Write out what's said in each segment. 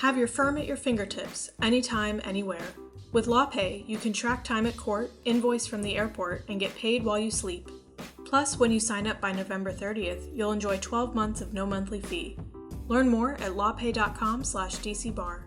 Have your firm at your fingertips, anytime, anywhere. With LawPay, you can track time at court, invoice from the airport, and get paid while you sleep. Plus, when you sign up by November 30th, you'll enjoy 12 months of no monthly fee. Learn more at lawpay.com/DCBar.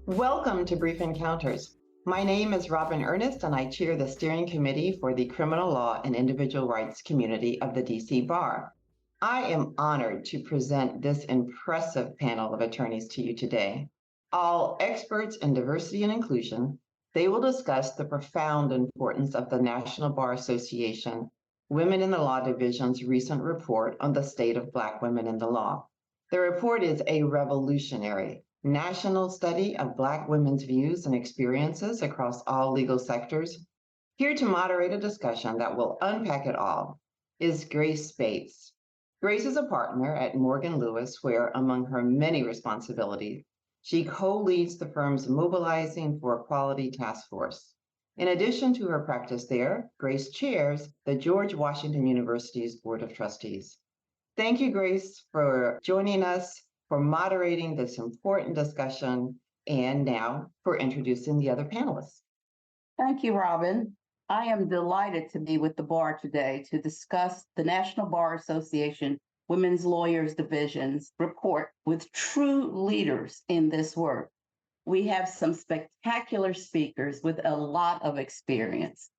Welcome to Brief Encounters. My name is Robin Earnest, and I chair the steering committee for the criminal law and individual rights community of the DC Bar. I am honored to present this impressive panel of attorneys to you today. All experts in diversity and inclusion, they will discuss the profound importance of the National Bar Association Women in the Law Division's recent report on the state of Black women in the law. The report is a revolutionary national study of Black women's views and experiences across all legal sectors. Here to moderate a discussion that will unpack it all is Grace Speights. Grace is a partner at Morgan Lewis, where, among her many responsibilities, she co-leads the firm's Mobilizing for Equality Task Force. In addition to her practice there, Grace chairs the George Washington University's Board of Trustees. Thank you, Grace, for joining us, for moderating this important discussion, and now for introducing the other panelists. Thank you, Robin. I am delighted to be with the bar today to discuss the National Bar Association Women's Lawyers Division's report with true leaders in this work. We have some spectacular speakers with a lot of experience.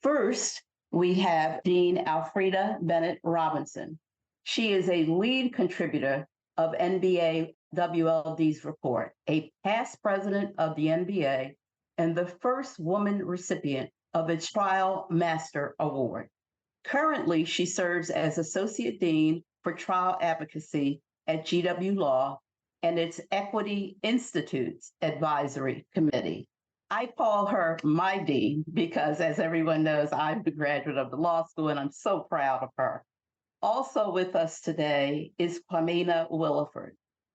First, we have Dean Alfreda Bennett Robinson. She is a lead contributor of NBA WLD's report, a past president of the NBA, and the first woman recipient of its Trial Master Award. Currently, she serves as Associate Dean for Trial Advocacy at GW Law and its Equity Institute's Advisory Committee. I call her my dean because, as everyone knows, I'm a graduate of the law school and I'm so proud of her. Also with us today is Quamina Williford.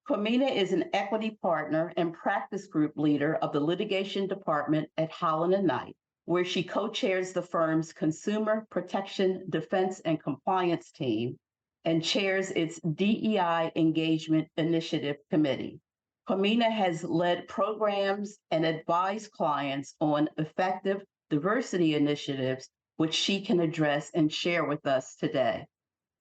Quamina is an equity partner and practice group leader of the litigation department at Holland & Knight, where she co-chairs the firm's Consumer Protection, Defense, and Compliance team and chairs its DEI Engagement Initiative Committee. Quamina has led programs and advised clients on effective diversity initiatives, which she can address and share with us today.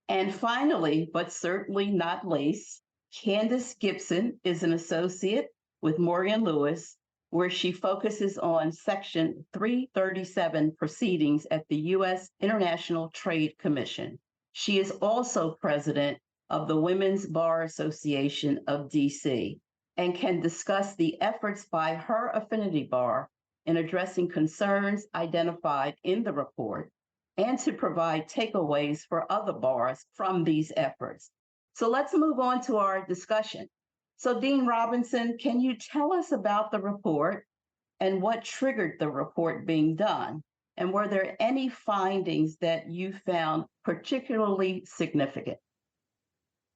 And finally, but certainly not least, Candace Gibson is an associate with Morgan Lewis, where she focuses on Section 337 proceedings at the U.S. International Trade Commission. She is also president of the Women's Bar Association of D.C. and can discuss the efforts by her affinity bar in addressing concerns identified in the report and to provide takeaways for other bars from these efforts. So let's move on to our discussion. So Dean Robinson, can you tell us about the report and what triggered the report being done? And were there any findings that you found particularly significant?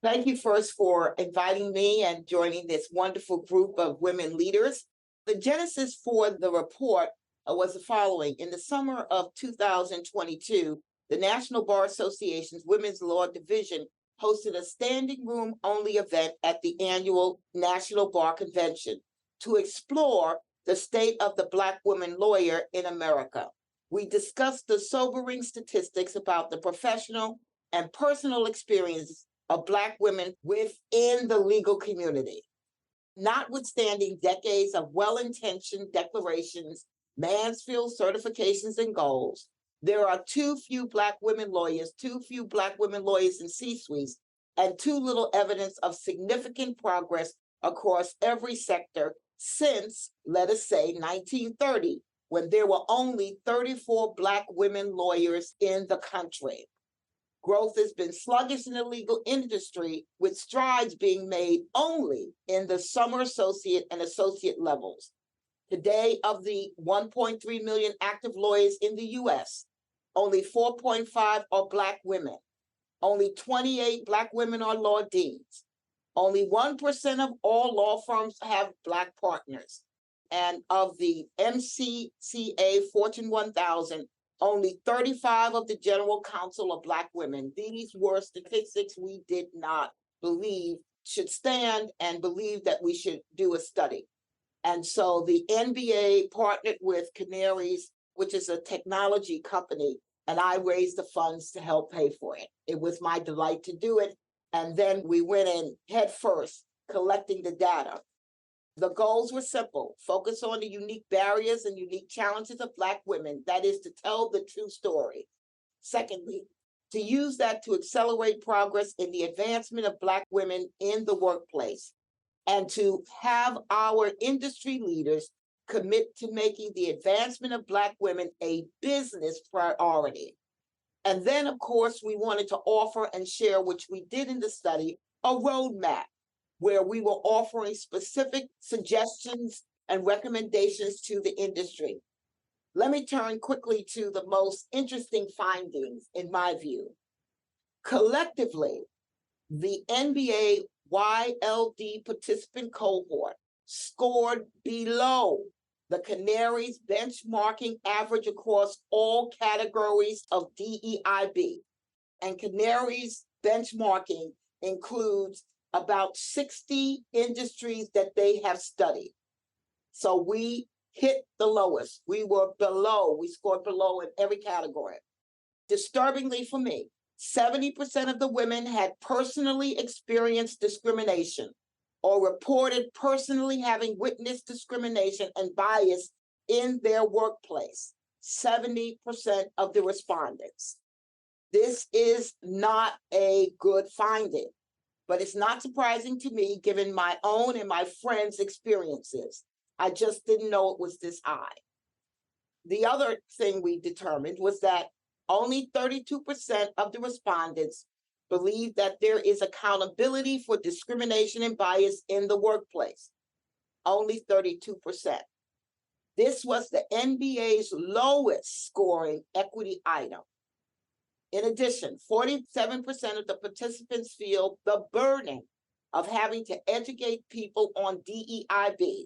Thank you first for inviting me and joining this wonderful group of women leaders. The genesis for the report was the following. In the summer of 2022, the National Bar Association's Women's Law Division hosted a standing room only event at the annual National Bar Convention to explore the state of the Black woman lawyer in America. We discussed the sobering statistics about the professional and personal experiences of Black women within the legal community. Notwithstanding decades of well-intentioned declarations, Mansfield certifications, and goals, there are too few Black women lawyers in C-suites, and too little evidence of significant progress across every sector since, let us say, 1930, when there were only 34 Black women lawyers in the country. Growth has been sluggish in the legal industry, with strides being made only in the summer associate and associate levels. Today, of the 1.3 million active lawyers in the U.S., only 4.5 are Black women. Only 28 Black women are law deans. Only 1% of all law firms have Black partners. And of the MCCA Fortune 1000, only 35 of the general counsel are Black women. These were statistics we did not believe should stand and believed that we should do a study. And so the NBA partnered with Canaries, which is a technology company, and I raised the funds to help pay for it. It was my delight to do it. And then we went in head first, collecting the data. The goals were simple: focus on the unique barriers and unique challenges of Black women, that is, to tell the true story. Secondly, to use that to accelerate progress in the advancement of Black women in the workplace, and to have our industry leaders commit to making the advancement of Black women a business priority. And then, of course, we wanted to offer and share, which we did in the study, a roadmap where we were offering specific suggestions and recommendations to the industry. Let me turn quickly to the most interesting findings, in my view. Collectively, the NBA WLD participant cohort scored below the Canaries benchmarking average across all categories of DEIB. And Canaries benchmarking includes about 60 industries that they have studied. So we hit the lowest. We were below, we scored below in every category. Disturbingly for me, 70% of the women had personally experienced discrimination or reported personally having witnessed discrimination and bias in their workplace. 70% of the respondents. This is not a good finding, but it's not surprising to me given my own and my friends' experiences. I just didn't know it was this high. The other thing we determined was that only 32% of the respondents believe that there is accountability for discrimination and bias in the workplace. Only 32%. This was the NBA's lowest scoring equity item. In addition, 47% of the participants feel the burden of having to educate people on DEIB.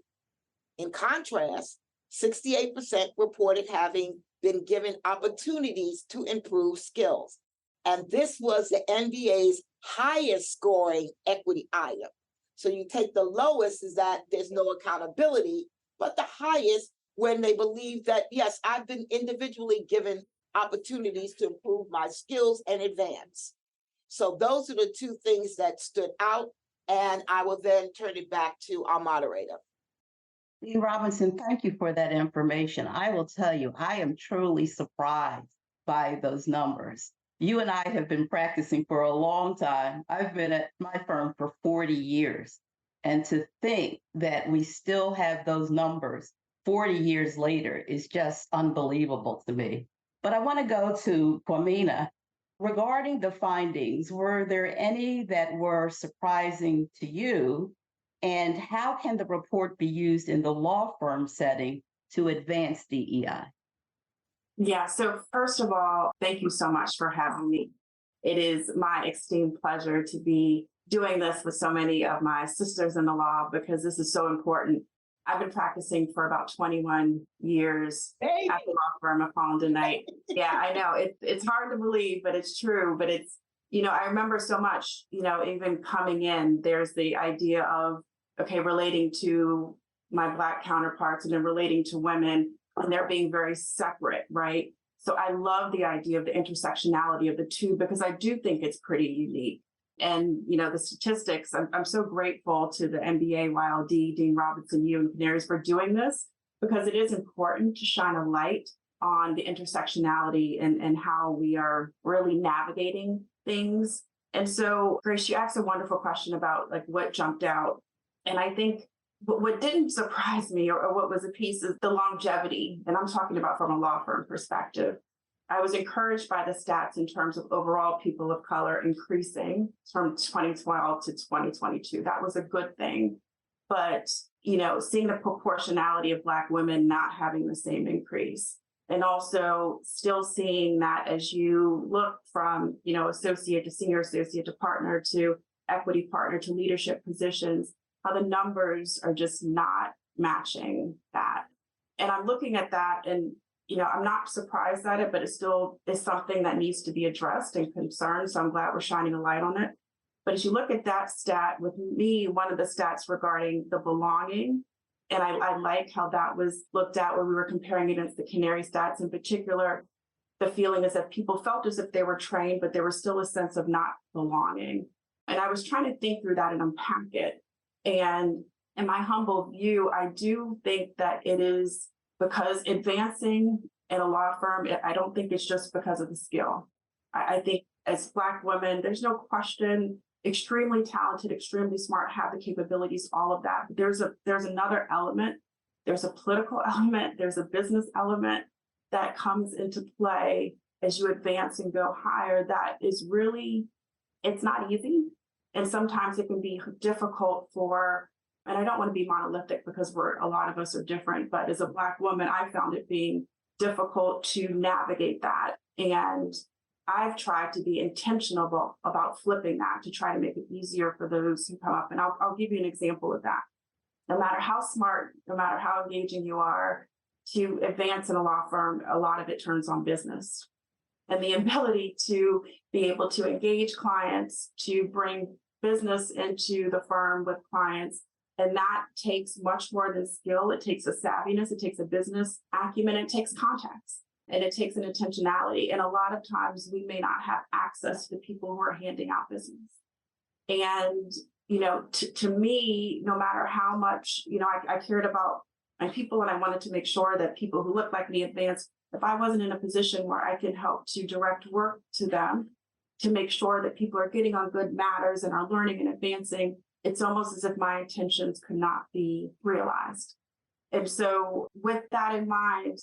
In contrast, 68% reported having been given opportunities to improve skills. And this was the NBA's highest scoring equity item. So you take the lowest is that there's no accountability, but the highest when they believe that, yes, I've been individually given opportunities to improve my skills and advance. So those are the two things that stood out. And I will then turn it back to our moderator. Dean Robinson, thank you for that information. I will tell you, I am truly surprised by those numbers. You and I have been practicing for a long time. I've been at my firm for 40 years. And to think that we still have those numbers 40 years later is just unbelievable to me. But I want to go to Kwamina. Regarding the findings, were there any that were surprising to you? And how can the report be used in the law firm setting to advance DEI? Yeah, so first of all, thank you so much for having me. It is my esteemed pleasure to be doing this with so many of my sisters in the law because this is so important. I've been practicing for about 21 years at the law firm of Holland and Knight. Yeah, I know it's hard to believe, but it's true. But it's, I remember so much, even coming in, there's the idea of, okay, relating to my Black counterparts and then relating to women, and they're being very separate, right? So I love the idea of the intersectionality of the two because I do think it's pretty unique. And, the statistics, I'm so grateful to the NBA, YLD, Dean Robinson, you and Canaries for doing this because it is important to shine a light on the intersectionality and how we are really navigating things. And so, Grace, you asked a wonderful question about like what jumped out. And I think what didn't surprise me or what was a piece is the longevity. And I'm talking about from a law firm perspective. I was encouraged by the stats in terms of overall people of color increasing from 2012 to 2022. That was a good thing. But, seeing the proportionality of Black women not having the same increase. And also still seeing that as you look from, associate to senior associate to partner to equity partner to leadership positions, how the numbers are just not matching that. And I'm looking at that and, I'm not surprised at it, but it still is something that needs to be addressed and concerned. So I'm glad we're shining a light on it. But as you look at that stat, with me, one of the stats regarding the belonging, and I like how that was looked at when we were comparing against the Canary stats in particular. The feeling is that people felt as if they were trained, but there was still a sense of not belonging. And I was trying to think through that and unpack it. And in my humble view, I do think that it is because advancing in a law firm, I don't think it's just because of the skill. I think as Black women, there's no question, extremely talented, extremely smart, have the capabilities, all of that. But there's another element. There's a political element. There's a business element that comes into play as you advance and go higher. That is really, it's not easy. And sometimes it can be difficult for, and I don't want to be monolithic because a lot of us are different, but as a Black woman, I found it being difficult to navigate that. And I've tried to be intentional about flipping that to try to make it easier for those who come up. And I'll give you an example of that. No matter how smart, no matter how engaging you are, to advance in a law firm, a lot of it turns on business. And the ability to be able to engage clients, to bring business into the firm with clients, and that takes much more than skill. It takes a savviness, it takes a business acumen, it takes contacts, and it takes an intentionality. And a lot of times we may not have access to the people who are handing out business. And, to me, no matter how much, I cared about my people and I wanted to make sure that people who look like me advance. If I wasn't in a position where I can help to direct work to them to make sure that people are getting on good matters and are learning and advancing, it's almost as if my intentions could not be realized. And so with that in mind,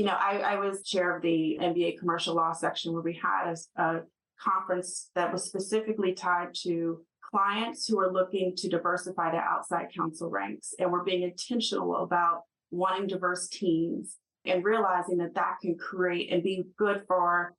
I was chair of the MBA commercial law section where we had a conference that was specifically tied to clients who are looking to diversify their outside counsel ranks. And we're being intentional about wanting diverse teams and realizing that that can create and be good for,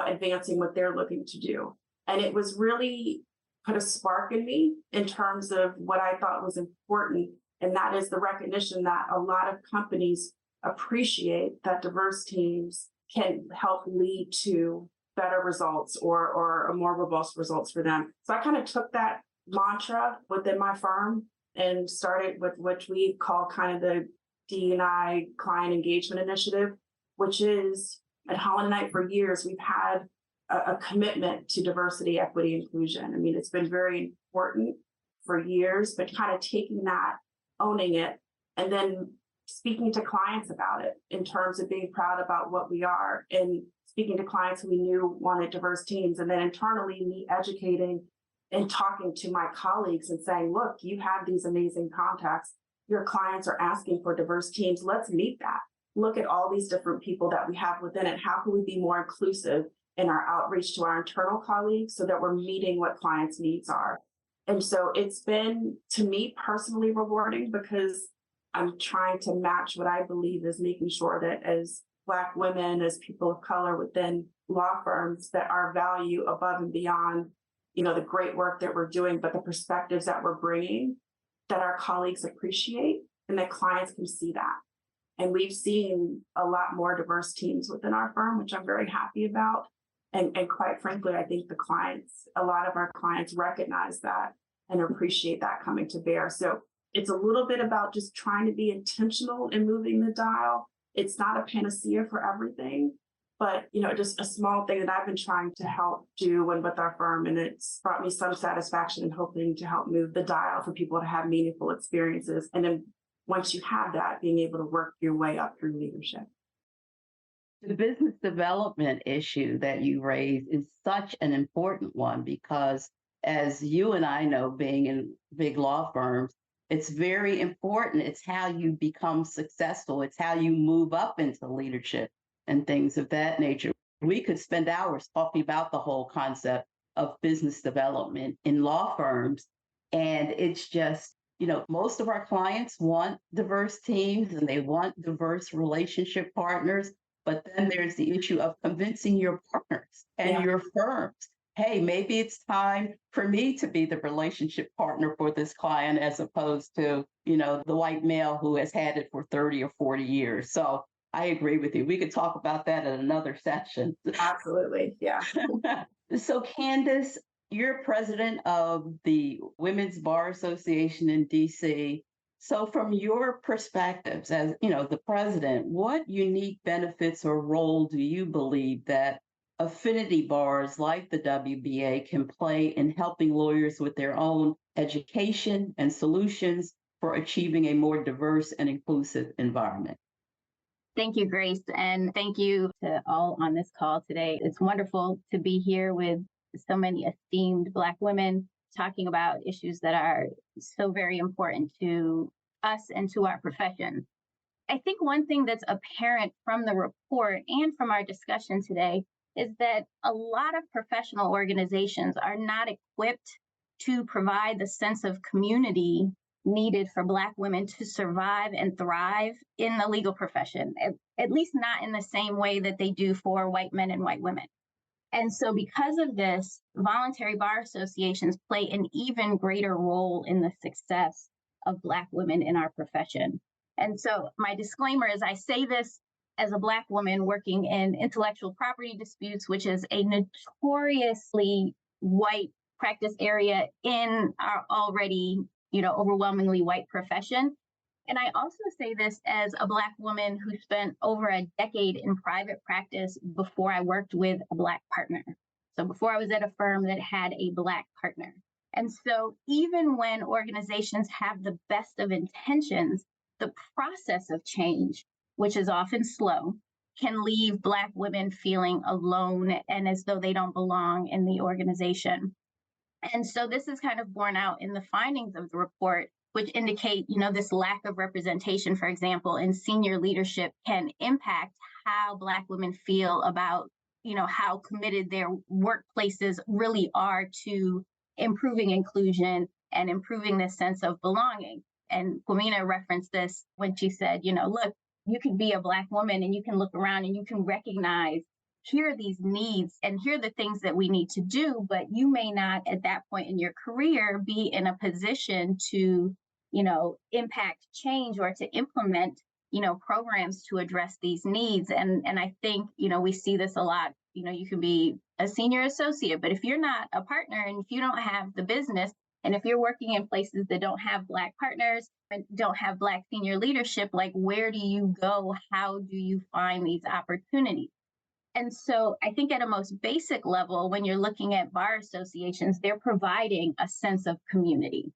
advancing what they're looking to do. And it was really put a spark in me in terms of what I thought was important. And that is the recognition that a lot of companies appreciate that diverse teams can help lead to better results or a more robust results for them. So I kind of took that mantra within my firm and started with what we call kind of the D&I client engagement initiative, which is at Holland & Knight for years, we've had a commitment to diversity, equity, inclusion. I mean, it's been very important for years, but kind of taking that, owning it, and then speaking to clients about it in terms of being proud about what we are and speaking to clients who we knew wanted diverse teams. And then internally, me educating and talking to my colleagues and saying, look, you have these amazing contacts. Your clients are asking for diverse teams. Let's meet that. Look at all these different people that we have within it. How can we be more inclusive in our outreach to our internal colleagues so that we're meeting what clients' needs are? And so it's been, to me, personally rewarding because I'm trying to match what I believe is making sure that as Black women, as people of color within law firms, that our value above and beyond, the great work that we're doing, but the perspectives that we're bringing, that our colleagues appreciate and that clients can see that. And we've seen a lot more diverse teams within our firm, which I'm very happy about. And quite frankly, I think a lot of our clients recognize that and appreciate that coming to bear. So it's a little bit about just trying to be intentional in moving the dial. It's not a panacea for everything, but just a small thing that I've been trying to help do with our firm, and it's brought me some satisfaction in hoping to help move the dial for people to have meaningful experiences. And then once you have that, being able to work your way up through leadership. The business development issue that you raised is such an important one because, as you and I know, being in big law firms, it's very important. It's how you become successful. It's how you move up into leadership and things of that nature. We could spend hours talking about the whole concept of business development in law firms. And it's just, most of our clients want diverse teams and they want diverse relationship partners. But then there's the issue of convincing your partners and your firms, hey, maybe it's time for me to be the relationship partner for this client as opposed to, the white male who has had it for 30 or 40 years. So I agree with you. We could talk about that in another session. Absolutely. Yeah. So Candace, You're president of the Women's Bar Association in DC. So from your perspectives as, the president, what unique benefits or role do you believe that affinity bars like the WBA can play in helping lawyers with their own education and solutions for achieving a more diverse and inclusive environment? Thank you, Grace, and thank you to all on this call today. It's wonderful to be here with so many esteemed Black women talking about issues that are so very important to us and to our profession. I think one thing that's apparent from the report and from our discussion today is that a lot of professional organizations are not equipped to provide the sense of community needed for Black women to survive and thrive in the legal profession, at least not in the same way that they do for white men and white women. And so because of this, voluntary bar associations play an even greater role in the success of Black women in our profession. And so my disclaimer is I say this as a Black woman working in intellectual property disputes, which is a notoriously white practice area in our already overwhelmingly white profession. And I also say this as a Black woman who spent over a decade in private practice before I worked with a Black partner. So before I was at a firm that had a Black partner. And so even when organizations have the best of intentions, the process of change, which is often slow, can leave Black women feeling alone and as though they don't belong in the organization. And so this is kind of borne out in the findings of the report, which indicate, this lack of representation, for example, in senior leadership can impact how Black women feel about, how committed their workplaces really are to improving inclusion and improving this sense of belonging. And Kwamina referenced this when she said, look, you can be a Black woman and you can look around and you can recognize, here are these needs and here are the things that we need to do, but you may not at that point in your career be in a position to, impact change or to implement, programs to address these needs. And I think, we see this a lot. You can be a senior associate, but if you're not a partner and if you don't have the business, and if you're working in places that don't have Black partners and don't have Black senior leadership, like where do you go? How do you find these opportunities? And so I think at a most basic level, when you're looking at bar associations, they're providing a sense of community.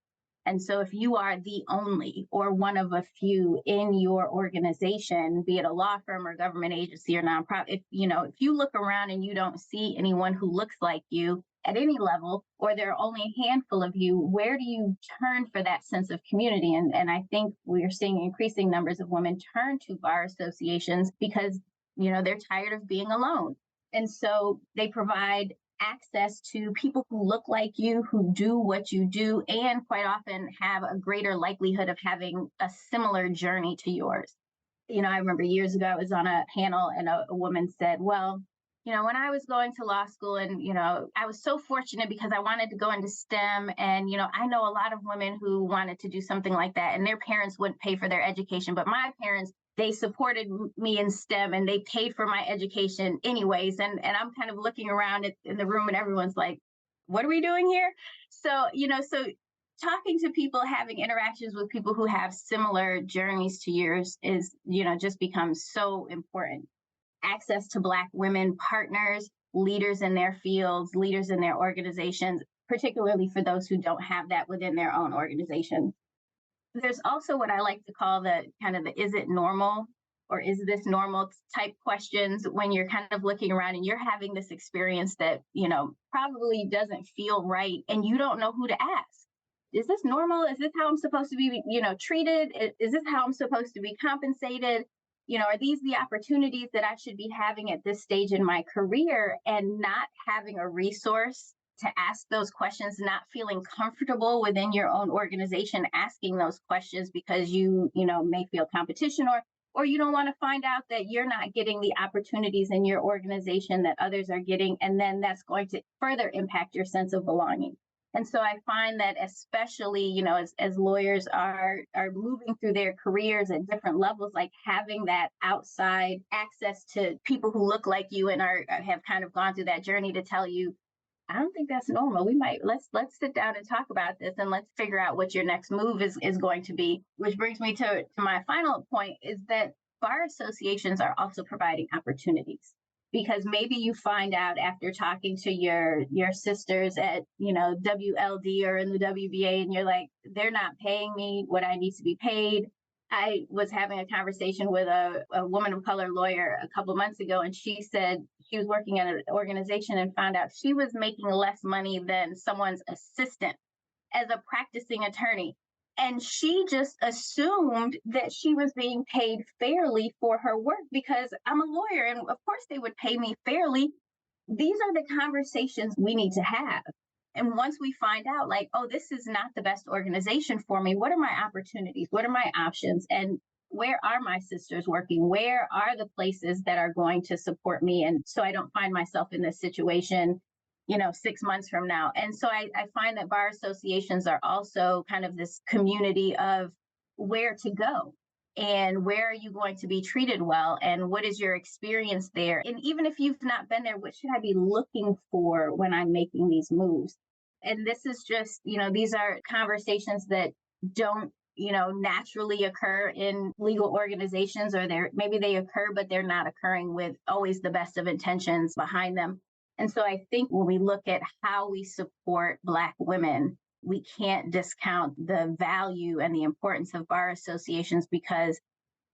And so if you are the only or one of a few in your organization, be it a law firm or government agency or nonprofit, if you look around and you don't see anyone who looks like you at any level, or there are only a handful of you, where do you turn for that sense of community? And I think we're seeing increasing numbers of women turn to bar associations because they're tired of being alone. And so they provide access to people who look like you, who do what you do, and quite often have a greater likelihood of having a similar journey to yours. I remember years ago, I was on a panel and a woman said, well, when I was going to law school and, I was so fortunate because I wanted to go into STEM. And, I know a lot of women who wanted to do something like that and their parents wouldn't pay for their education. But my parents, they supported me in STEM and they paid for my education anyways. And I'm kind of looking around in the room and everyone's like, what are we doing here? So, so talking to people, having interactions with people who have similar journeys to yours is, just becomes so important. Access to Black women partners, leaders in their fields, leaders in their organizations, particularly for those who don't have that within their own organization. There's also what I like to call the kind of the is it normal or is this normal type questions when you're kind of looking around and you're having this experience that, probably doesn't feel right and you don't know who to ask. Is this normal? Is this how I'm supposed to be, treated? Is this how I'm supposed to be compensated? Are these the opportunities that I should be having at this stage in my career, and not having a resource to ask those questions, not feeling comfortable within your own organization asking those questions because you may feel competition or you don't want to find out that you're not getting the opportunities in your organization that others are getting, and then that's going to further impact your sense of belonging. And so I find that especially, as lawyers are moving through their careers at different levels, like having that outside access to people who look like you and have kind of gone through that journey to tell you, I don't think that's normal. Let's sit down and talk about this, and let's figure out what your next move is going to be. Which brings me to my final point, is that bar associations are also providing opportunities, because maybe you find out after talking to your sisters at, WLD or in the WBA, and you're like, they're not paying me what I need to be paid. I was having a conversation with a woman of color lawyer a couple months ago, and she said she was working at an organization and found out she was making less money than someone's assistant as a practicing attorney. And she just assumed that she was being paid fairly for her work because I'm a lawyer, and of course they would pay me fairly. These are the conversations we need to have. And once we find out, like, oh, this is not the best organization for me, what are my opportunities? What are my options? And where are my sisters working? Where are the places that are going to support me? And so I don't find myself in this situation, 6 months from now. And so I find that bar associations are also kind of this community of where to go and where are you going to be treated well, and what is your experience there? And even if you've not been there, what should I be looking for when I'm making these moves? And this is just, these are conversations that don't, naturally occur in legal organizations, or maybe they occur, but they're not occurring with always the best of intentions behind them. And so I think when we look at how we support Black women, we can't discount the value and the importance of bar associations, because,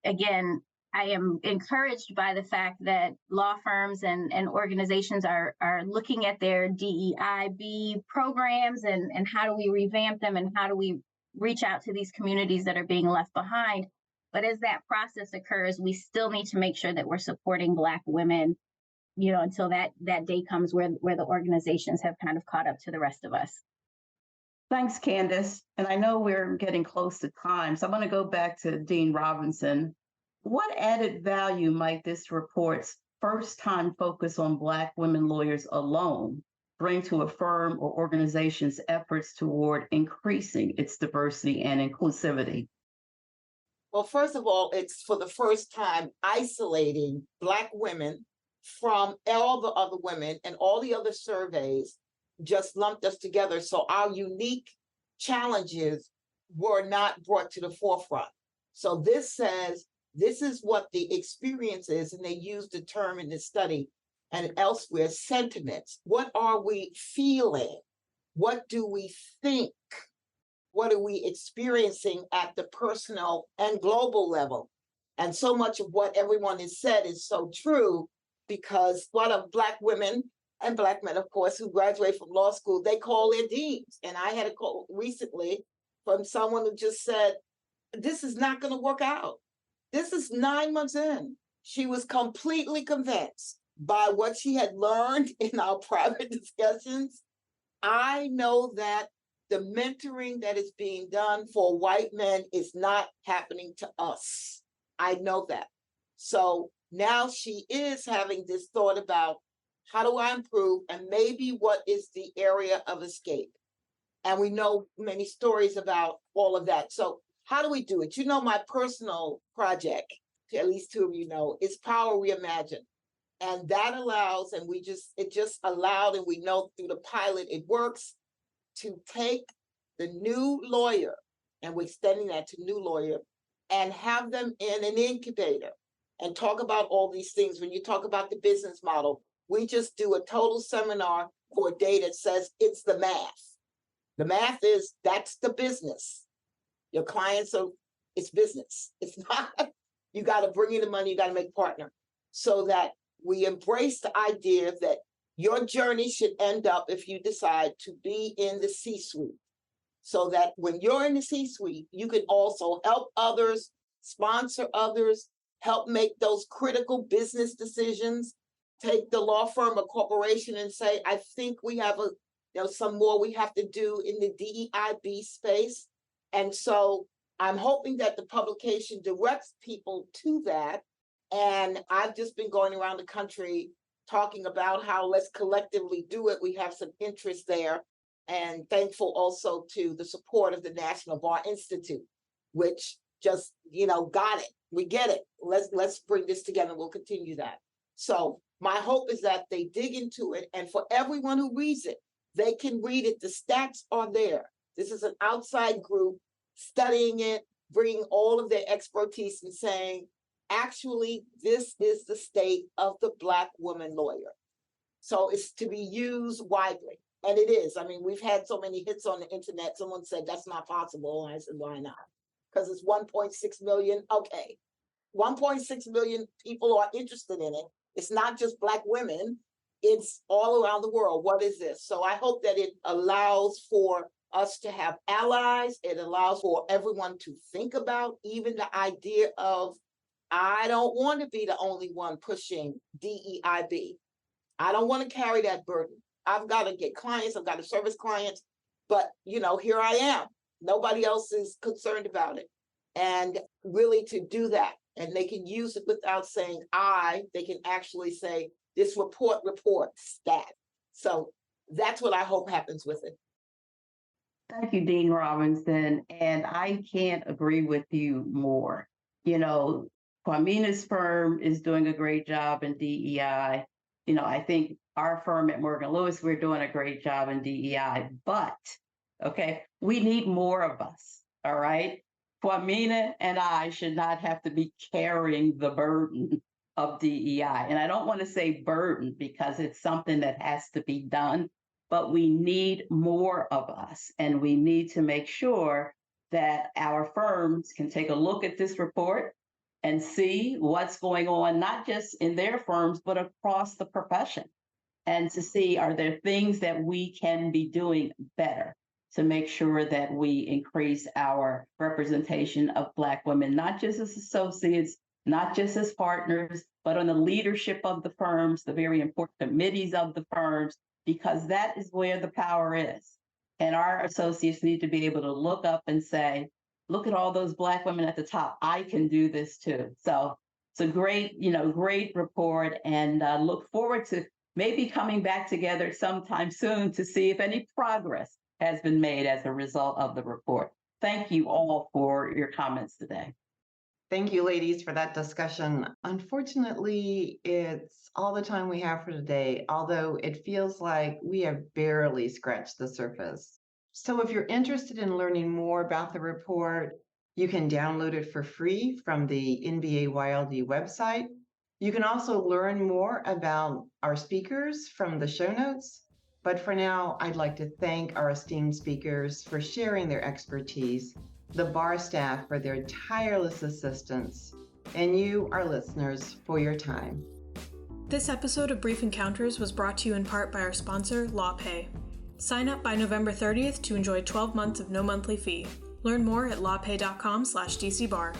again, I am encouraged by the fact that law firms and organizations are looking at their DEIB programs and how do we revamp them and how do we reach out to these communities that are being left behind. But as that process occurs, we still need to make sure that we're supporting Black women, until that day comes where the organizations have kind of caught up to the rest of us. Thanks, Candace. And I know we're getting close to time, so I'm going to go back to Dean Robinson. What added value might this report's first-time focus on Black women lawyers alone bring to a firm or organization's efforts toward increasing its diversity and inclusivity? Well, first of all, it's for the first time isolating Black women from all the other women, and all the other surveys just lumped us together. So our unique challenges were not brought to the forefront. So this says, this is what the experience is, and they use the term in this study and elsewhere, sentiments. What are we feeling? What do we think? What are we experiencing at the personal and global level? And so much of what everyone has said is so true, because a lot of Black women and Black men, of course, who graduate from law school, they call their deans. And I had a call recently from someone who just said, this is not going to work out. This is 9 months in. She was completely convinced by what she had learned in our private discussions. I know that the mentoring that is being done for white men is not happening to us. I know that. So now she is having this thought about, how do I improve, and maybe what is the area of escape? And we know many stories about all of that. So how do we do it? My personal project, at least two of you know, is Power Reimagined. And that allows, and it just allowed, and we know through the pilot, it works, to take the new lawyer, and we're extending that to new lawyer, and have them in an incubator and talk about all these things. When you talk about the business model, we just do a total seminar for a day that says it's the math. The math is, that's the business. Your clients it's business. It's not, you got to bring in the money, you got to make partner. So that we embrace the idea that your journey should end up, if you decide to be in the C-suite. So that when you're in the C-suite, you can also help others, sponsor others, help make those critical business decisions, take the law firm or corporation and say, I think we have some more we have to do in the DEIB space. And so I'm hoping that the publication directs people to that. And I've just been going around the country talking about how let's collectively do it. We have some interest there, and thankful also to the support of the National Bar Institute, which just, got it. We get it. Let's bring this together. We'll continue that. So my hope is that they dig into it, and for everyone who reads it, They can read it. The stats are there. This is an outside group studying it, bringing all of their expertise and saying, actually, this is the state of the Black woman lawyer. So it's to be used widely. And it is. I mean, we've had so many hits on the internet. Someone said that's not possible. And I said, why not? Because it's 1.6 million. Okay. 1.6 million people are interested in it. It's not just Black women. It's all around the world. What is this? So I hope that it allows for us to have allies. It allows for everyone to think about even the idea of, I don't want to be the only one pushing DEIB. I don't want to carry that burden. I've got to get clients. I've got to service clients. But, here I am. Nobody else is concerned about it. And really to do that. And they can use it without saying they can actually say, this report stat. So that's what I hope happens with it. Thank you, Dean Robinson. And I can't agree with you more. Kwamina's firm is doing a great job in DEI. I think our firm at Morgan Lewis, we're doing a great job in DEI, but, we need more of us, all right? Kwamina and I should not have to be carrying the burden of DEI. And I don't want to say burden because it's something that has to be done, but we need more of us. And we need to make sure that our firms can take a look at this report and see what's going on, not just in their firms, but across the profession. And to see, are there things that we can be doing better to make sure that we increase our representation of Black women, not just as associates, not just as partners, but on the leadership of the firms, the very important committees of the firms, because that is where the power is. And our associates need to be able to look up and say, look at all those Black women at the top. I can do this too. So it's a great report, and look forward to maybe coming back together sometime soon to see if any progress has been made as a result of the report. Thank you all for your comments today. Thank you, ladies, for that discussion. Unfortunately, it's all the time we have for today, although it feels like we have barely scratched the surface. So if you're interested in learning more about the report, you can download it for free from the NBA WLD website. You can also learn more about our speakers from the show notes. But for now, I'd like to thank our esteemed speakers for sharing their expertise, the bar staff for their tireless assistance, and you, our listeners, for your time. This episode of Brief Encounters was brought to you in part by our sponsor, LawPay. Sign up by November 30th to enjoy 12 months of no monthly fee. Learn more at lawpay.com/DCBar.